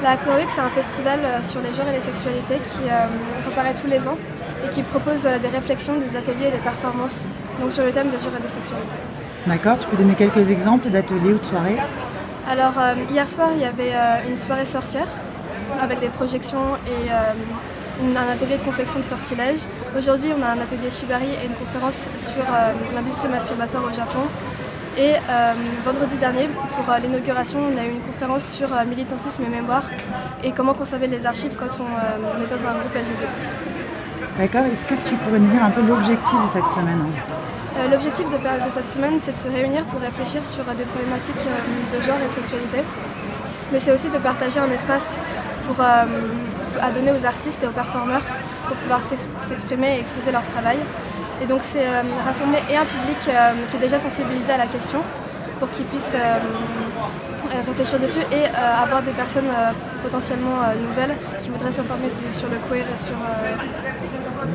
La Queer Week, c'est un festival sur les genres et les sexualités qui reparaît tous les ans et qui propose des réflexions, des ateliers et des performances donc sur le thème des genres et des sexualités. D'accord, tu peux donner quelques exemples d'ateliers ou de soirées? Alors hier soir, il y avait une soirée sorcière avec des projections et un atelier de confection de sortilèges. Aujourd'hui, on a un atelier shibari et une conférence sur l'industrie masturbatoire au Japon. Et vendredi dernier, pour l'inauguration, on a eu une conférence sur militantisme et mémoire et comment conserver les archives quand on est dans un groupe LGBT. D'accord, est-ce que tu pourrais me dire un peu l'objectif de cette semaine? L'objectif de cette semaine, c'est de se réunir pour réfléchir sur des problématiques de genre et de sexualité. Mais c'est aussi de partager un espace à donner aux artistes et aux performeurs pour pouvoir s'exprimer et exposer leur travail. Et donc c'est rassembler et un public qui est déjà sensibilisé à la question pour qu'ils puissent réfléchir dessus et avoir des personnes potentiellement nouvelles qui voudraient s'informer sur le queer et sur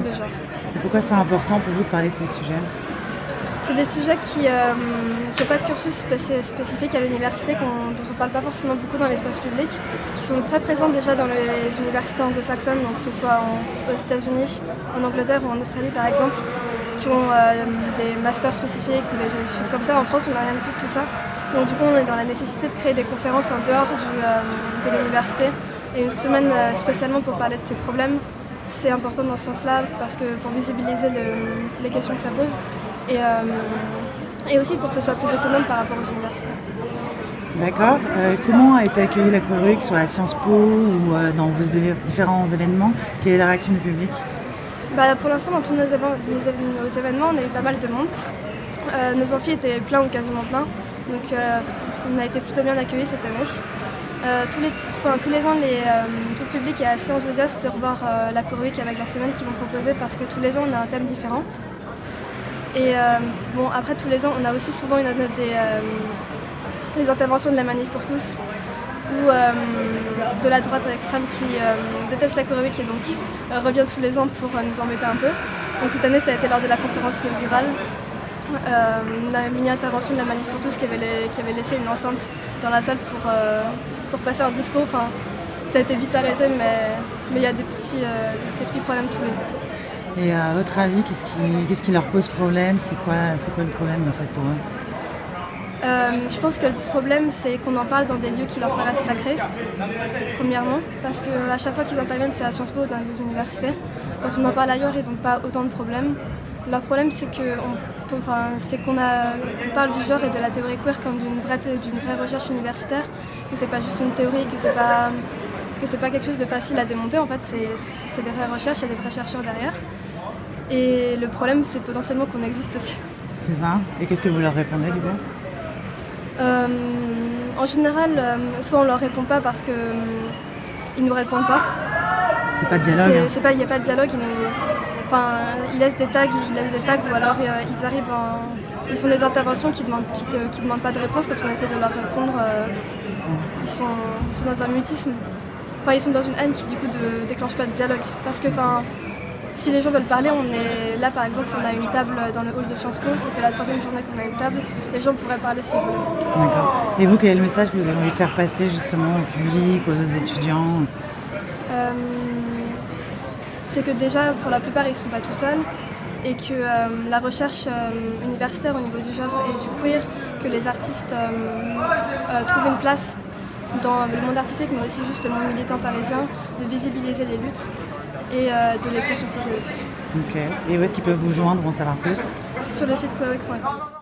le genre. Et pourquoi c'est important pour vous de parler de ces sujets? C'est des sujets qui n'ont pas de cursus spécifique à l'université, dont on ne parle pas forcément beaucoup dans l'espace public, qui sont très présents déjà dans les universités anglo-saxonnes, donc que ce soit aux États-Unis, en Angleterre ou en Australie par exemple, qui ont des masters spécifiques ou des choses comme ça. En France, on n'a rien de tout ça. Donc du coup, on est dans la nécessité de créer des conférences en dehors de l'université et une semaine spécialement pour parler de ces problèmes. C'est important dans ce sens-là parce que pour visibiliser les questions que ça pose. Et aussi pour que ce soit plus autonome par rapport aux universités. D'accord. Comment a été accueillie la Queer Week sur la Sciences Po ou dans vos différents événements? Quelle est la réaction du public? Pour l'instant, dans tous nos événements, on a eu pas mal de monde. Nos amphis étaient pleins ou quasiment pleins, donc on a été plutôt bien accueillis cette année. Tous les ans, tout le public est assez enthousiaste de revoir la Queer Week avec leur semaine qu'ils vont proposer parce que tous les ans, on a un thème différent. Et après tous les ans, on a aussi souvent des interventions de la Manif pour tous ou de la droite extrême qui déteste la Queer Week et donc revient tous les ans pour nous embêter un peu. Donc cette année, ça a été lors de la conférence inaugurale. On a une intervention de la Manif pour tous qui avait laissé une enceinte dans la salle pour passer un discours. Enfin, ça a été vite arrêté, mais il y a des petits problèmes tous les ans. Et à votre avis, qu'est-ce qui leur pose problème? C'est quoi le problème en fait pour eux? Je pense que le problème, c'est qu'on en parle dans des lieux qui leur paraissent sacrés, premièrement, parce qu'à chaque fois qu'ils interviennent, c'est à Sciences Po ou dans des universités. Quand on en parle ailleurs, ils n'ont pas autant de problèmes. Leur problème, c'est qu'on parle du genre et de la théorie queer comme d'une vraie recherche universitaire, que c'est pas juste une théorie, que c'est pas quelque chose de facile à démonter. En fait, c'est des vraies recherches, il y a des vrais chercheurs derrière. Et le problème, c'est potentiellement qu'on existe aussi. C'est ça. Et qu'est-ce que vous leur répondez du coup? En général, soit on leur répond pas parce que ils nous répondent pas. C'est pas de dialogue. Il n'y a pas de dialogue. Ils laissent des tags ou alors ils font des interventions qui demandent pas de réponse. Quand on essaie de leur répondre, ils sont dans un mutisme. Ils sont dans une haine qui du coup ne déclenche pas de dialogue. Parce que si les gens veulent parler, on est là par exemple, on a une table dans le hall de Sciences Po, ça fait la 3e journée qu'on a une table, les gens pourraient parler s'ils veulent. D'accord. Et vous, quel est le message que vous avez envie de faire passer justement au public, aux autres étudiants? C'est que déjà, pour la plupart, ils ne sont pas tout seuls et que la recherche universitaire au niveau du genre et du queer, que les artistes trouvent une place dans le monde artistique, mais aussi juste le monde militant parisien, de visibiliser les luttes et de les conscientiser aussi. Ok. Et où est-ce qu'ils peuvent vous joindre, en savoir plus? Sur le site queerweek.com.